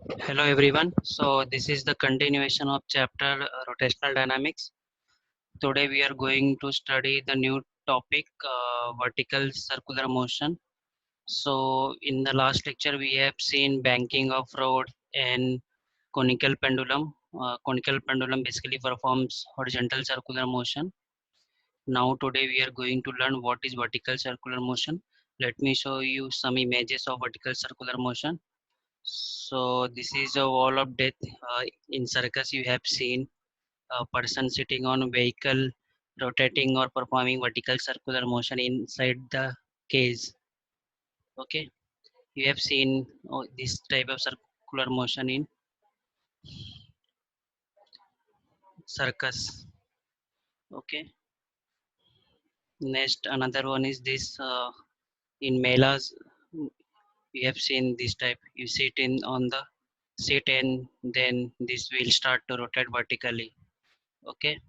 Hello everyone. So this is the continuation of chapter rotational dynamics. Today we are going to study the new topic vertical circular motion. So in the last lecture we have seen banking of rod and conical pendulum. Conical pendulum basically performs horizontal circular motion. Now today we are going to learn what is vertical circular motion. Let me show you some images of vertical circular motion. So this is a wall of death. In circus, you have seen a person sitting on a vehicle, rotating or performing vertical circular motion inside the cage. Okay, you have seen this type of circular motion in circus. Okay, next another one is this in melas. You have seen this type. You sit in on the seat and then this wheel start to rotate vertically. Okay,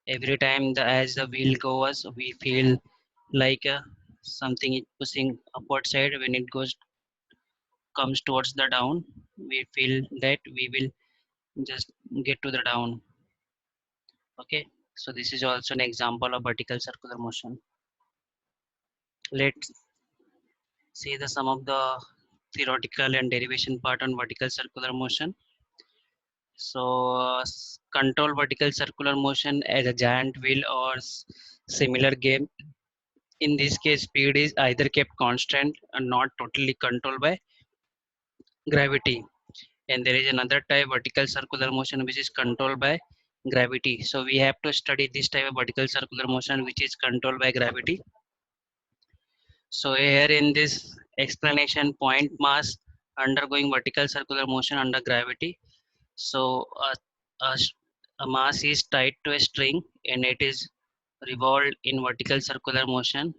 every time as the wheel goes we feel like something is pushing upward side. When it goes comes towards the down, we feel that we will just get to the down. Okay, so this is also an example of vertical circular motion. Let's see the some of the theoretical and derivation part on vertical circular motion. So control vertical circular motion as a giant wheel or similar game. In this case, speed is either kept constant and not totally controlled by gravity. And there is another type, vertical circular motion, which is controlled by gravity. So we have to study this type of vertical circular motion, which is controlled by gravity. So here in this explanation, point mass undergoing vertical circular motion under gravity. So a, a mass is tied to a string and it is revolved in vertical circular motion.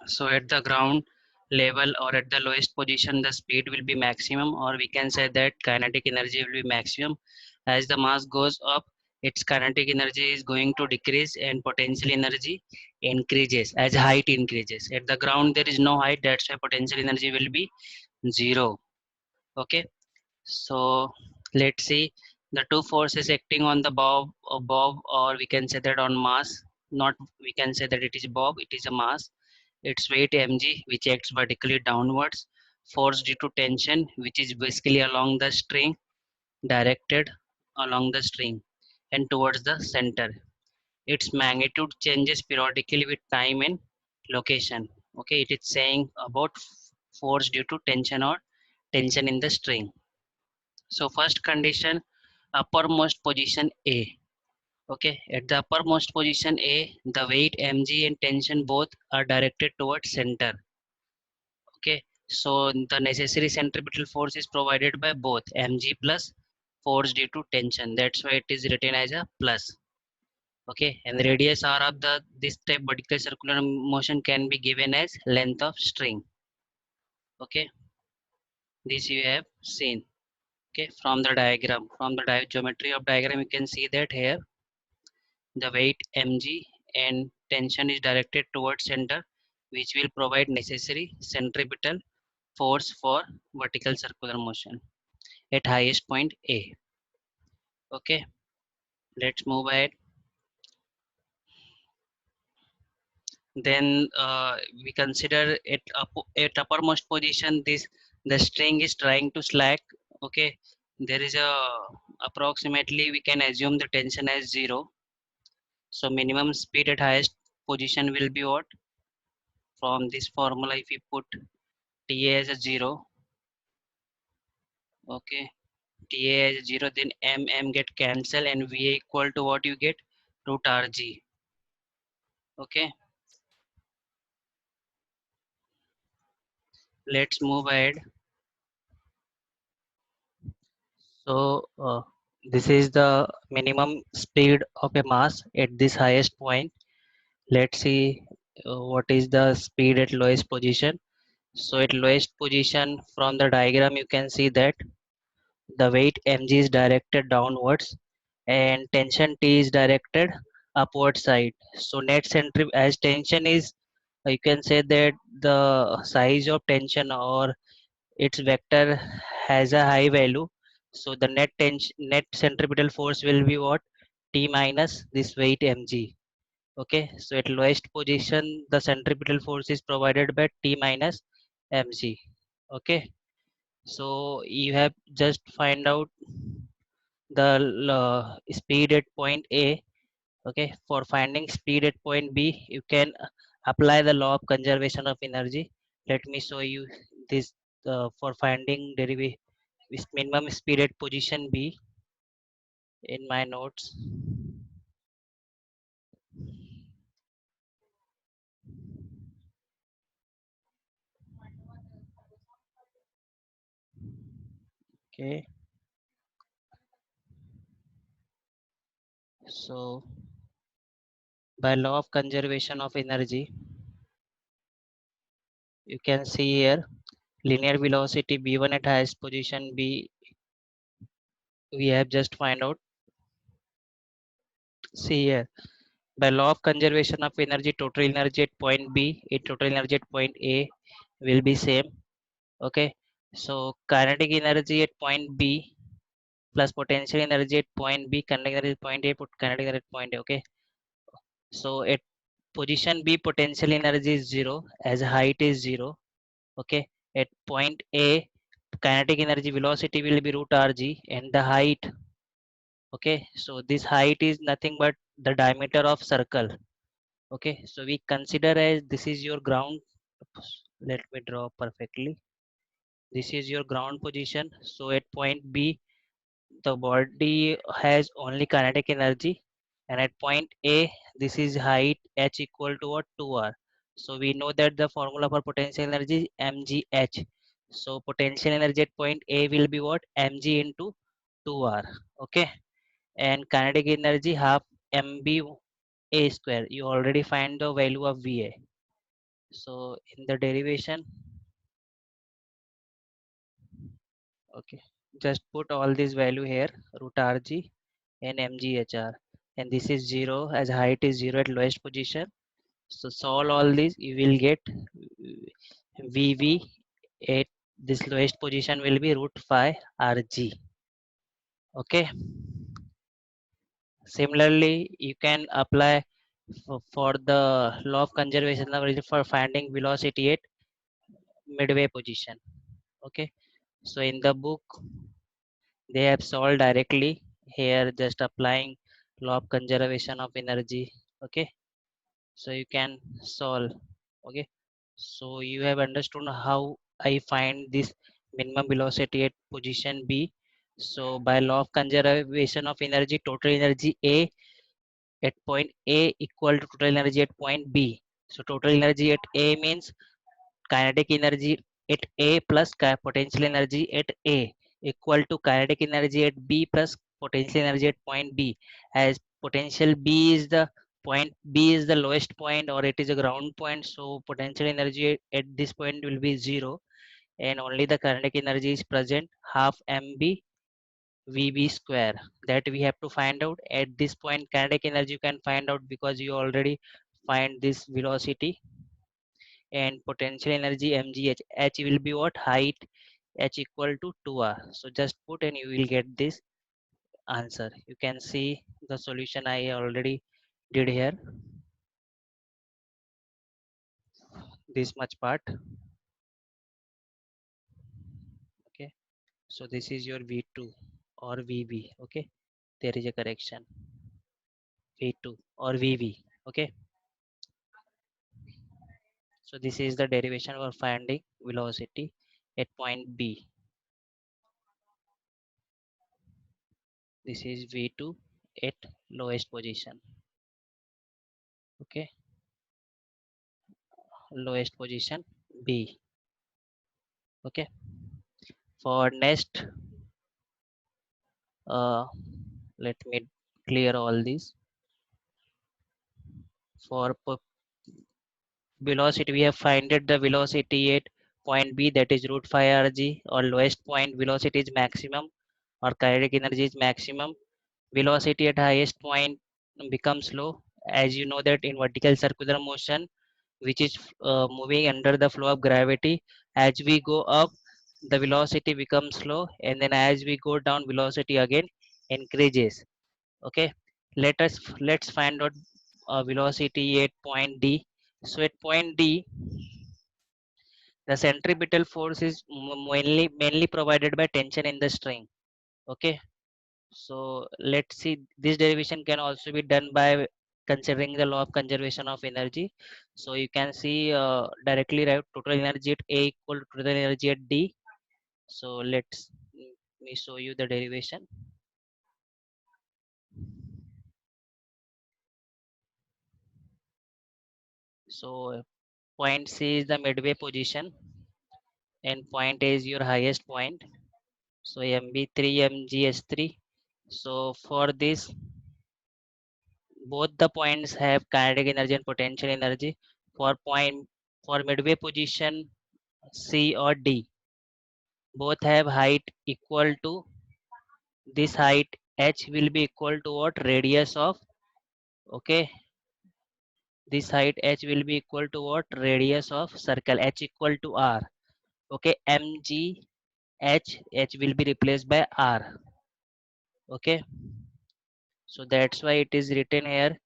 So at the ground level or at the lowest position, the speed will be maximum, or we can say that kinetic energy will be maximum. As the mass goes up, its kinetic energy is going to decrease and potential energy increases as height increases. At the ground, there is no height, that's why potential energy will be zero. Okay, so let's see the two forces acting on the bob, or we can say that on mass. Not we can say that it is bob, it is a mass. Its weight mg, which acts vertically downwards, force due to tension, which is basically along the string, directed along the string and towards the center. Its magnitude changes periodically with time and location. Okay, it is saying about force due to tension or tension in the string. So first condition, uppermost position A. Okay, at the uppermost position A, the weight mg and tension both are directed towards center. Okay, so the necessary centripetal force is provided by both mg plus force due to tension. That's why it is written as a plus. Okay, and the radius r of the this type vertical circular motion can be given as length of string. Okay, this you have seen. Okay, from the diagram, from the geometry of diagram, you can see that here the weight mg and tension is directed towards center, which will provide necessary centripetal force for vertical circular motion at highest point A. Okay, let's move ahead. Then we consider at uppermost position, this the string is trying to slack. Okay, there is a approximately we can assume the tension as 0. So minimum speed at highest position will be what? From this formula, if you put TA as a 0, okay, TA as a 0, then MM get cancelled and VA equal to what you get? Root RG. Okay, let's move ahead. So this is the minimum speed of a mass at this highest point. Let's see what is the speed at lowest position. So at lowest position from the diagram you can see that the weight mg is directed downwards and tension T is directed upward side. So net centrifugal as tension is, you can say that the size of tension or its vector has a high value, so the net centripetal force will be what? T minus this weight mg. Okay, so at lowest position the centripetal force is provided by T minus mg. Okay, so you have just find out the speed at point A. Okay, for finding speed at point B you can apply the law of conservation of energy. Let me show you this. For finding derivative minimum speed at position B in my notes. Okay, so by law of conservation of energy you can see here linear velocity b1 at highest position B we have just find out. See here, by law of conservation of energy, total energy at point B and total energy at point A will be same. Okay, so kinetic energy at point B plus potential energy at point B, kinetic energy at point A, put kinetic energy at point A. Okay, so at position B potential energy is 0 as height is 0. Okay, at point A kinetic energy velocity will be root rg and the height. Okay, so this height is nothing but the diameter of circle. Okay, so we consider as this is your ground. Let me draw perfectly. This is your ground position. So at point B the body has only kinetic energy, and at point A this is height h equal to what? 2r. So we know that the formula for potential energy is mgh. So potential energy at point A will be what? Mg into 2r. Okay, and kinetic energy half mb a square. You already find the value of va. So in the derivation, okay, just put all this value here, root rg and mghr, and this is 0 as height is 0 at lowest position. So solve all this, you will get vv at this lowest position will be root phi rg. Okay, similarly you can apply for the law of conservation of energy for finding velocity at midway position. Okay, so in the book they have solved directly here, just applying law of conservation of energy. Okay, so you can solve. Okay, so you have understood how I find this minimum velocity at position B. So by law of conservation of energy, total energy A at point A equal to total energy at point B. So total energy at A means kinetic energy at A plus potential energy at A equal to kinetic energy at B plus potential energy at point B, as potential B is the point B is the lowest point or it is a ground point, so potential energy at this point will be 0 and only the kinetic energy is present, half mb vb square, that we have to find out. At this point kinetic energy you can find out because you already find this velocity, and potential energy mgh, h will be what? Height, h equal to 2r. So just put and you will get this answer. You can see the solution I already did here, this much part. Okay, so this is your v2 or vb. Okay, there is a correction, v2 or vb. Okay, so this is the derivation for finding velocity at point B. This is v2 at lowest position. Okay, lowest position B. Okay, for next, uh, let me clear all these. For velocity, we have finded the velocity at point B, that is root phi rg, or lowest point velocity is maximum or kinetic energy is maximum. Velocity at highest point becomes low, as you know that in vertical circular motion which is moving under the flow of gravity, as we go up the velocity becomes slow, and then as we go down, velocity again increases. Okay, let's find out velocity at point D. So at point D, the centripetal force is mainly provided by tension in the string. Okay, so let's see, this derivation can also be done by considering the law of conservation of energy. So you can see directly write total energy at A equal to total energy at D. So me show you the derivation. So point C is the midway position and point A is your highest point. So MB3 MGS3. So for this, both the points have kinetic energy and potential energy. For midway position C or D, both have height equal to this height. H will be equal to what? Radius of, okay, this height H will be equal to what? Radius of circle, H equal to R. Okay, mg H will be replaced by R. Okay, so that's why it is written here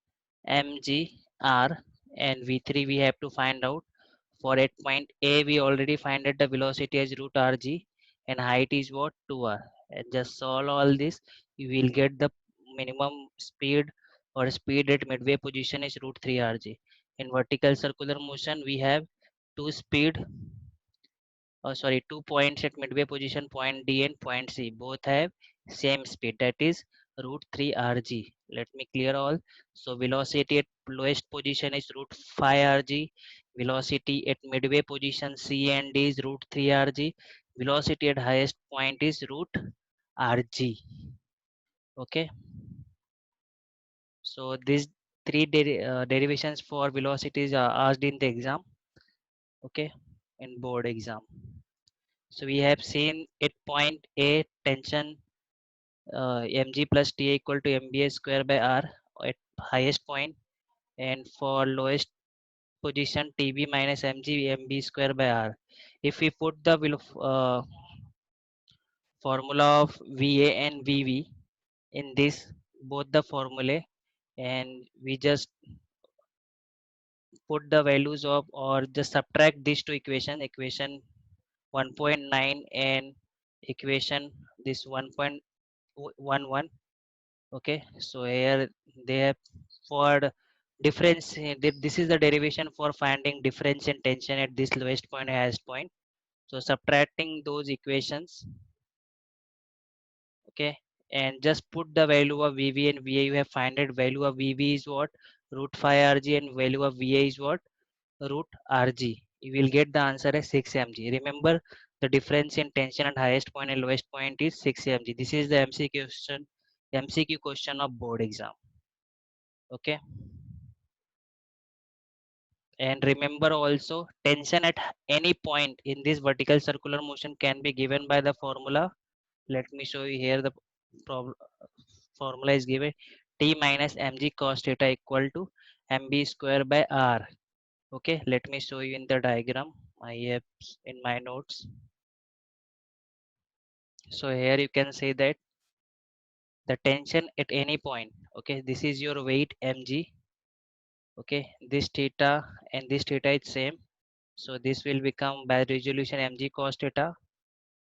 mgr, and v3 we have to find out. For at point A, we already find that the velocity is root rg and height is what? 2r. And just solve all this, you will get the minimum speed or speed at midway position is root 3 rg. In vertical circular motion, we have two speed, sorry, 2 points at midway position, point D and point C. Both have same speed, that is root 3 rg. Let me clear all. So velocity at lowest position is root 5 rg. Velocity at midway position C and D is root 3 rg. Velocity at highest point is root rg. Okay. So these three derivations for velocities are asked in the exam. Okay, in board exam. So we have seen at point A, tension mg plus T equal to mba square by r at highest point, and for lowest position tb minus mb square by r. If we put the formula of va and vv in this both the formulae, and we just put the values of, or just subtract these two equation 1.9 and equation this 1.11. Okay, so here they have for difference, this is the derivation for finding difference in tension at this lowest point and highest point. So subtracting those equations, okay, and just put the value of vv and va. You have find it, value of vv is what? Root 5 rg, and value of va is what? Root rg. You will get the answer as 6 mg. Remember, the difference in tension at highest point and lowest point is 6 mg. This is the mcq question of board exam. Okay, and remember also, tension at any point in this vertical circular motion can be given by the formula. Let me show you here. The formula is given: T minus mg cos theta equal to mb square by r. Okay, let me show you in the diagram I have in my notes. So here you can say that the tension at any point, okay, this is your weight mg. Okay, this theta and this theta is same, so this will become by resolution mg cos theta,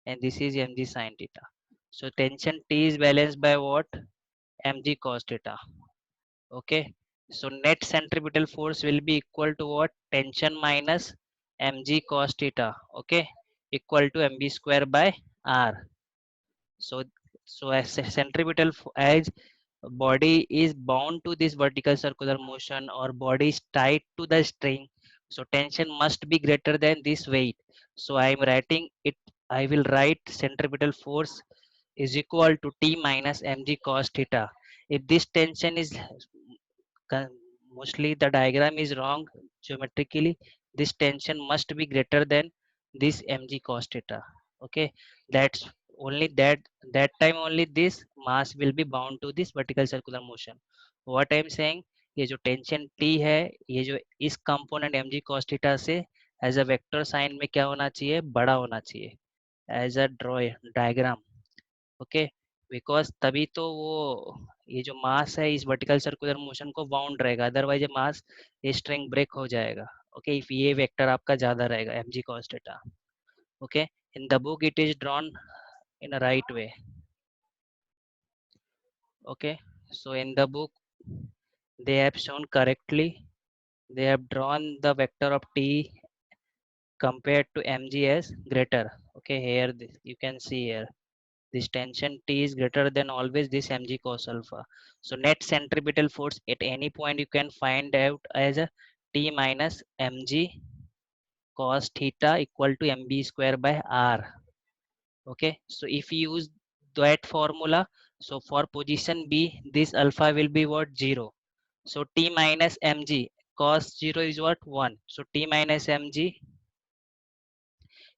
and this is mg sin theta. So tension T is balanced by what? Mg cos theta. Okay, so net centripetal force will be equal to what? Tension minus mg cos theta. Okay, equal to mb square by r. So as centripetal as body is bound to this vertical circular motion, or body is tied to the string, so tension must be greater than this weight. So I am writing it, I will write centripetal force is equal to T minus mg cos theta. If this tension is mostly the diagram is wrong geometrically, this tension must be greater than this mg cos theta. Okay, that's only that time only this mass will be bound to this vertical circular motion. What I am saying, ये जो tension T है, ये जो इस component mg cos theta से as a vector sign में क्या होना चाहिए? बड़ा होना चाहिए. As a diagram, okay, because तभी तो वो ये जो मास है इस वर्टिकल सर्कुलर मोशन को बाउंड रहेगा, अदरवाइज ये मास ये स्ट्रिंग ब्रेक हो जाएगा, ओके, इफ ये वेक्टर आपका ज्यादा रहेगा mg cos theta, okay, in the book it is drawn in a right way, okay, so in the book they have shown correctly, they have drawn the vector of t compared to mg as greater, okay, here this, you can see here this tension t is greater than always this mg cos alpha, so net centripetal force at any point you can find out as a t minus mg cos theta equal to mb square by r, okay, so if you use that formula, so for position b this alpha will be what, 0, so t minus mg cos 0 is what, 1, so t minus mg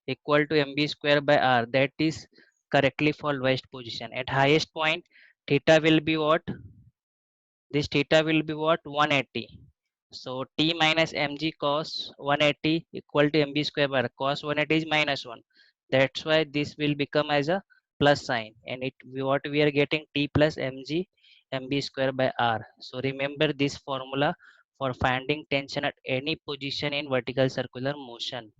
equal to mb square by r, that is correctly for lowest position. At highest point theta will be what, this theta will be what, 180, so t minus mg cos 180 equal to mb square by r, cos 180 is minus 1, that's why this will become as a plus sign, and it what we are getting, t plus mg mb square by r. So remember this formula for finding tension at any position in vertical circular motion,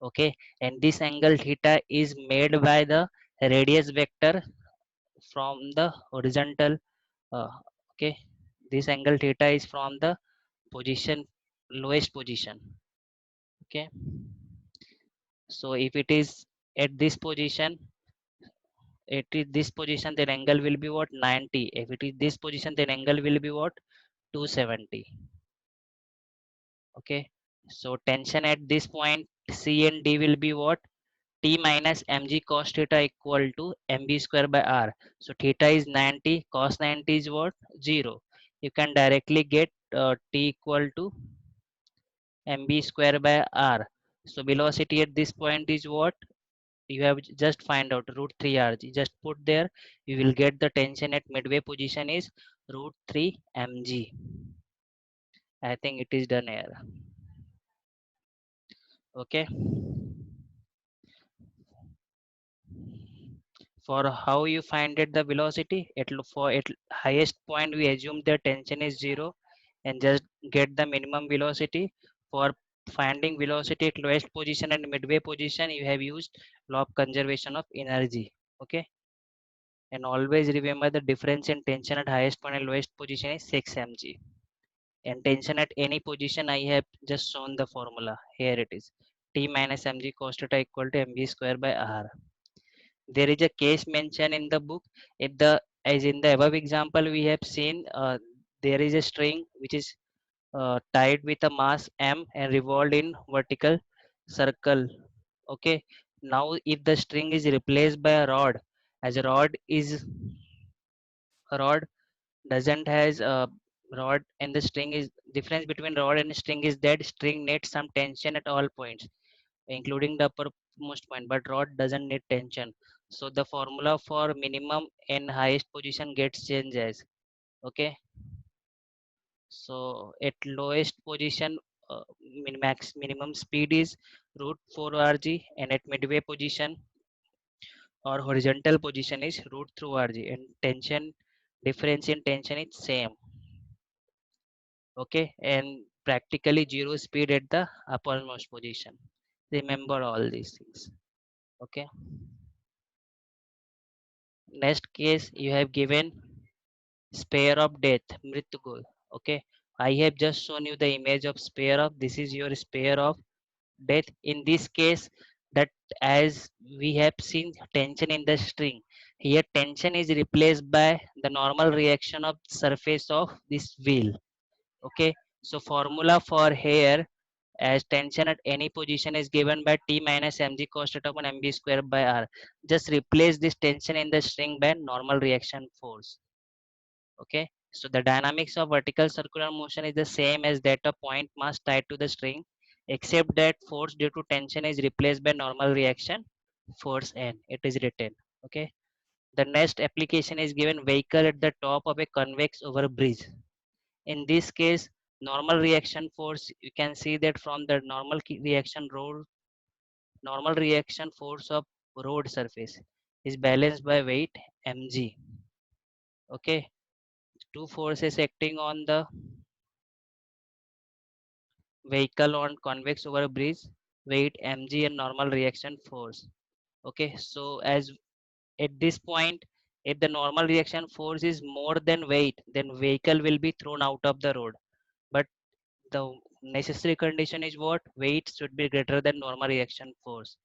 okay, and this angle theta is made by the radius vector from the horizontal, uh, okay, this angle theta is from the position, lowest position, okay, so if it is at this position, it is this position, then angle will be what, 90, if it is this position then angle will be what, 270, okay, so tension at this point c and d will be what, t minus mg cos theta equal to mb square by r, so theta is 90, cos 90 is what, 0, you can directly get t equal to mb square by r, so velocity at this point is what, you have just find out root 3 rg, just put there, you will get the tension at midway position is root 3 mg. I think it is done here, okay, for how you find it the velocity, for at highest point we assume the tension is 0 and just get the minimum velocity. For finding velocity at lowest position and midway position you have used law of conservation of energy, okay, and always remember the difference in tension at highest point and lowest position is 6 mg, and tension at any position I have just shown the formula, here it is, t minus mg cos theta equal to mv square by r. There is a case mentioned in the book, if the, as in the above example we have seen, there is a string which is tied with a mass m and revolved in vertical circle, okay, now if the string is replaced by a rod, as a rod doesn't has a rod and the string is, difference between rod and string is that string needs some tension at all points including the uppermost point, but rod doesn't need tension, so the formula for minimum and highest position gets changes, okay, so at lowest position max minimum speed is root 4 rg, and at midway position or horizontal position is root through rg, and tension difference in tension is same, okay, and practically zero speed at the uppermost position, remember all these things, okay. Next case you have given spear of death, mrityugol, okay, I have just shown you the image of spear of, this is your spear of death. In this case, that as we have seen tension in the string, here tension is replaced by the normal reaction of surface of this wheel, okay, so formula for here, as tension at any position is given by t minus mg cos theta upon mb square by r, just replace this tension in the string by normal reaction force, okay, so the dynamics of vertical circular motion is the same as that of point mass tied to the string, except that force due to tension is replaced by normal reaction force n, it is written, okay. The next application is given vehicle at the top of a convex over bridge. In this case, normal reaction force, you can see that from the normal reaction role, normal reaction force of road surface is balanced by weight mg. Okay, two forces acting on the vehicle on convex over a bridge, weight mg and normal reaction force. Okay, so as at this point, if the normal reaction force is more than weight, then vehicle will be thrown out of the road. But the necessary condition is what? Weight should be greater than normal reaction force.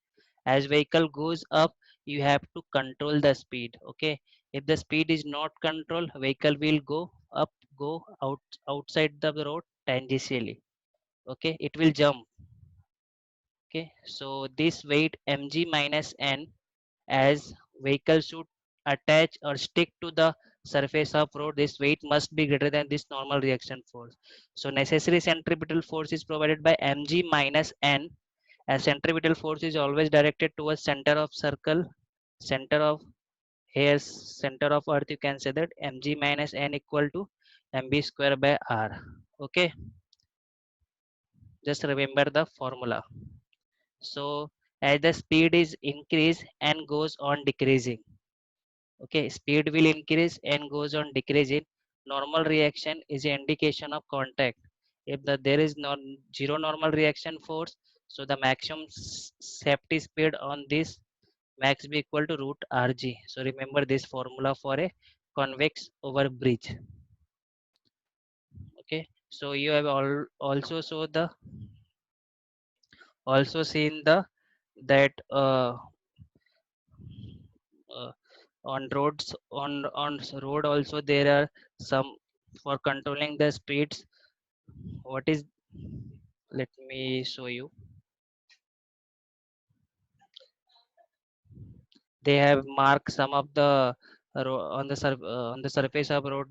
As vehicle goes up, you have to control the speed. Okay, if the speed is not controlled, vehicle will go up, go out outside the road tangentially. Okay, it will jump. Okay, so this weight mg minus n, as vehicle should attach or stick to the surface of road, this weight must be greater than this normal reaction force. So necessary centripetal force is provided by mg minus n, as centripetal force is always directed towards center of circle, center of here, center of earth. You can say that mg minus n equal to mb square by r. Okay, just remember the formula. So as the speed is increase and goes on decreasing, okay, speed will increase and goes on decreasing. Normal reaction is an indication of contact. If there is not zero normal reaction force, so the maximum safety speed on this max be equal to root rg. So remember this formula for a convex over bridge. Okay, so you have also saw the also seen the that uh, on roads on road also there are some for controlling the speeds. What is, let me show you. They have marked some of the on the surface of road.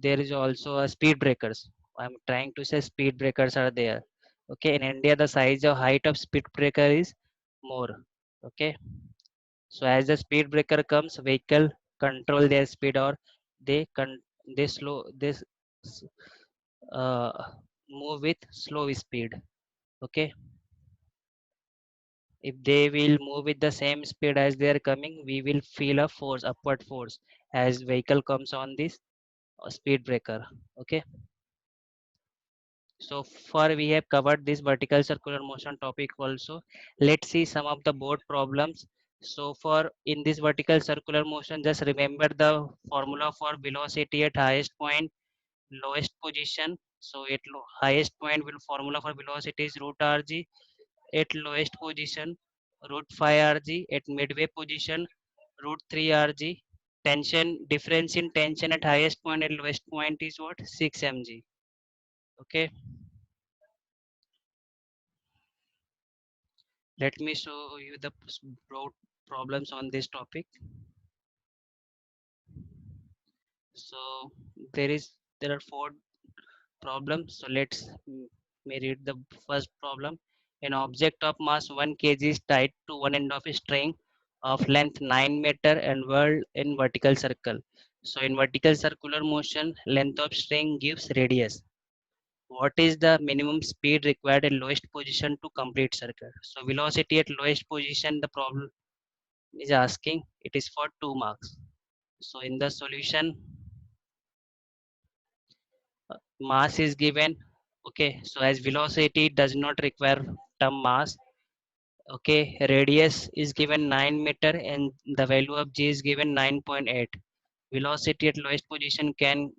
There is also a speed breakers. I'm trying to say speed breakers are there. Okay, in India the size of height of speed breaker is more. Okay, so as the speed breaker comes, vehicle control their speed, or they they slow this uh, move with slow speed. Okay, if they will move with the same speed as they are coming, we will feel a force, upward force, as vehicle comes on this speed breaker. Okay, so far we have covered this vertical circular motion topic also. Let's see some of the board problems. So for in this vertical circular motion, just remember the formula for velocity at highest point, lowest position. So at highest point, will formula for velocity is root rg. At lowest position, root 5 rg. At midway position, root 3 rg. Tension difference in tension at highest point and lowest point is what? 6 mg. Okay, let me show you the broad problems on this topic. So there are four problems. So let's me read the first problem. An object of mass 1 kg is tied to one end of a string of length 9 meter and whirled in vertical circle. So in vertical circular motion, length of string gives radius. What is the minimum speed required at lowest position to complete circle? So velocity at lowest position, the problem is asking, it is for 2 marks. So in the solution, mass is given. Okay, so as velocity does not require term mass. Okay, radius is given 9 meter and the value of g is given 9.8. Velocity at lowest position can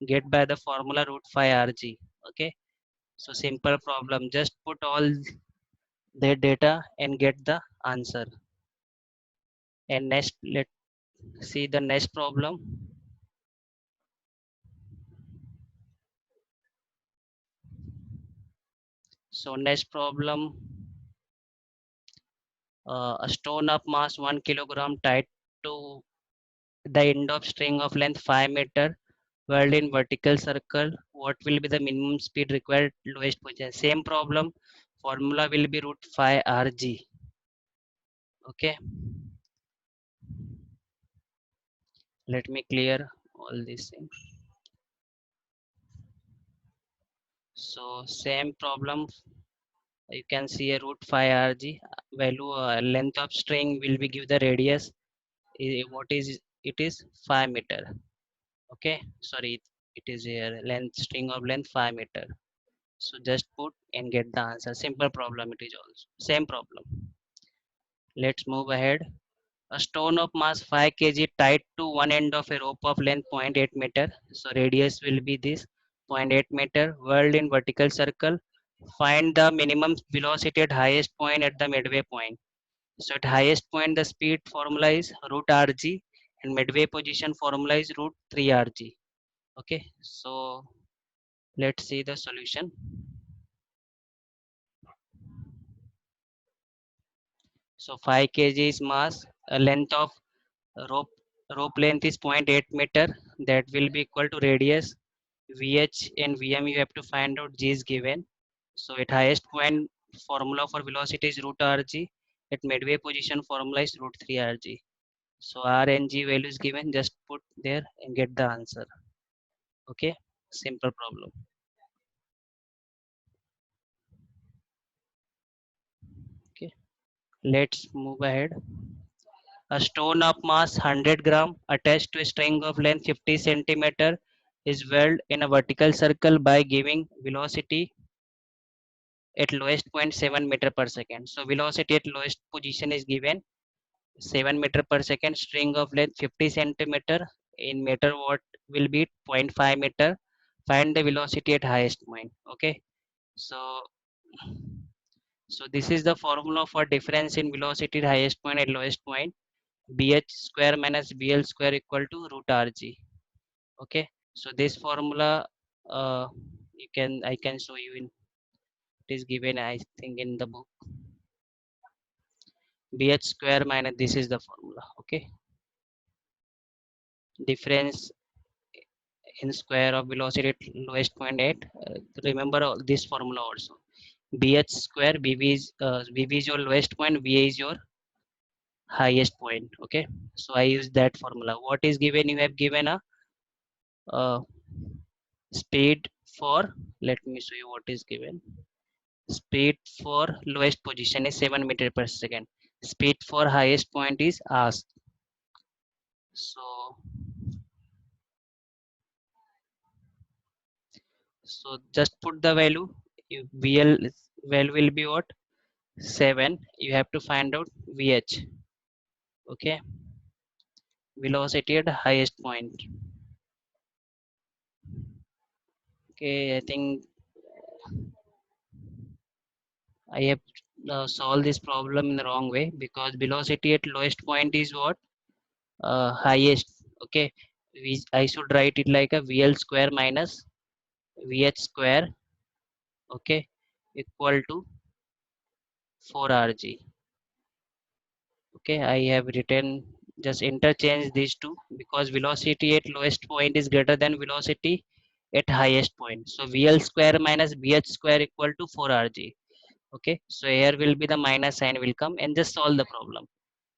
get by the formula root 5 rg. Okay, so simple problem, just put all the data and get the answer. And next, let's see the next problem. So next problem, a stone of mass 1 kilogram tied to the end of string of length 5 meter whirled in vertical circle. What will be the minimum speed required lowest position? Same problem, formula will be root 5 rg. Okay, let me clear all these things. So same problem, You can see a root 5 rg value. Length of string will be give the radius. What is it is 5 meter. Okay, sorry, it is a length string of length 5 meter. So just put and get the answer. Simple problem it is also. Same problem. Let's move ahead. A stone of mass 5 kg tied to one end of a rope of length 0.8 meter. So radius will be this 0.8 meter. Whirled in vertical circle. Find the minimum velocity at highest point at the midway point. So at highest point the speed formula is root rg and midway position formula is root 3 rg. Okay, so let's see the solution. So 5 kg is mass, a length of rope rope length is 0.8 meter. That will be equal to radius. Vh and Vm you have to find out. G is given. So at highest point formula for velocity is root rg. At midway position formula is root 3 rg. So r and g value is given. Just put there and get the answer. Okay, simple problem. Okay, let's move ahead. A stone of mass 100 gram attached to a string of length 50 centimeter is whirled in a vertical circle by giving velocity at lowest point 7 meter per second. So velocity at lowest position is given 7 meter per second. String of length 50 centimeter in meter what will be 0.5 meter. Find the velocity at highest point. Okay. So this is the formula for difference in velocity at highest point and lowest point. Bh square minus bl square equal to root rg. Okay, so this formula I can show you in it is given I think in the book. Bh square minus this is the formula. Okay, difference in square of velocity at lowest point 8. Remember this formula also. Bh square bb is your lowest point, va is your highest point. Okay, so I use that formula. What is given? You have given a uh, speed for, let me show you what is given. Speed for lowest position is 7 meter per second. Speed for highest point is asked. So just put the value. VL value will be what? 7. You have to find out VH. Okay. Velocity at highest point. Okay, I think I have solved this problem in the wrong way because velocity at lowest point is what? Highest. Okay. I should write it like a VL square minus VH square. Okay, equal to 4rg. Okay, I have written, just interchange these two because velocity at lowest point is greater than velocity at highest point. So VL square minus BH square equal to 4rg. Okay, so here will be the minus sign will come and just solve the problem.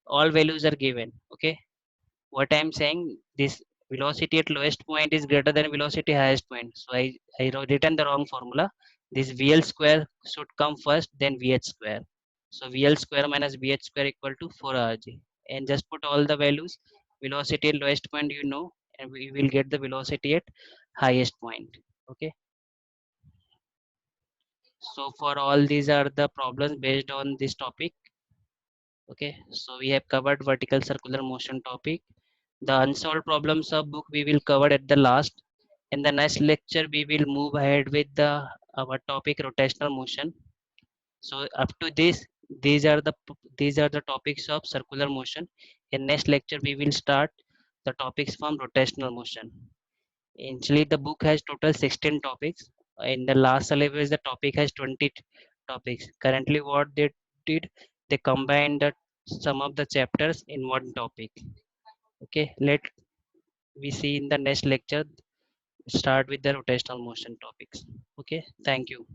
All values are given. Okay, what I'm saying, this velocity at lowest point is greater than velocity highest point. So I written the wrong formula. This VL square should come first, then VH square. So VL square minus VH square equal to 4rg. And just put all the values. Velocity at lowest point you know, and we will get the velocity at highest point. Okay. So for all these are the problems based on this topic. Okay. So we have covered vertical circular motion topic. The unsolved problems of book we will cover at the last. In the next lecture, we will move ahead with the our topic rotational motion. So up to this, these are the topics of circular motion. In next lecture, we will start the topics from rotational motion. Actually, the book has total 16 topics. In the last syllabus, the topic has 20 topics. Currently, what they did, they combined some of the chapters in one topic. Okay, let we see in the next lecture start with the rotational motion topics. Okay, thank you.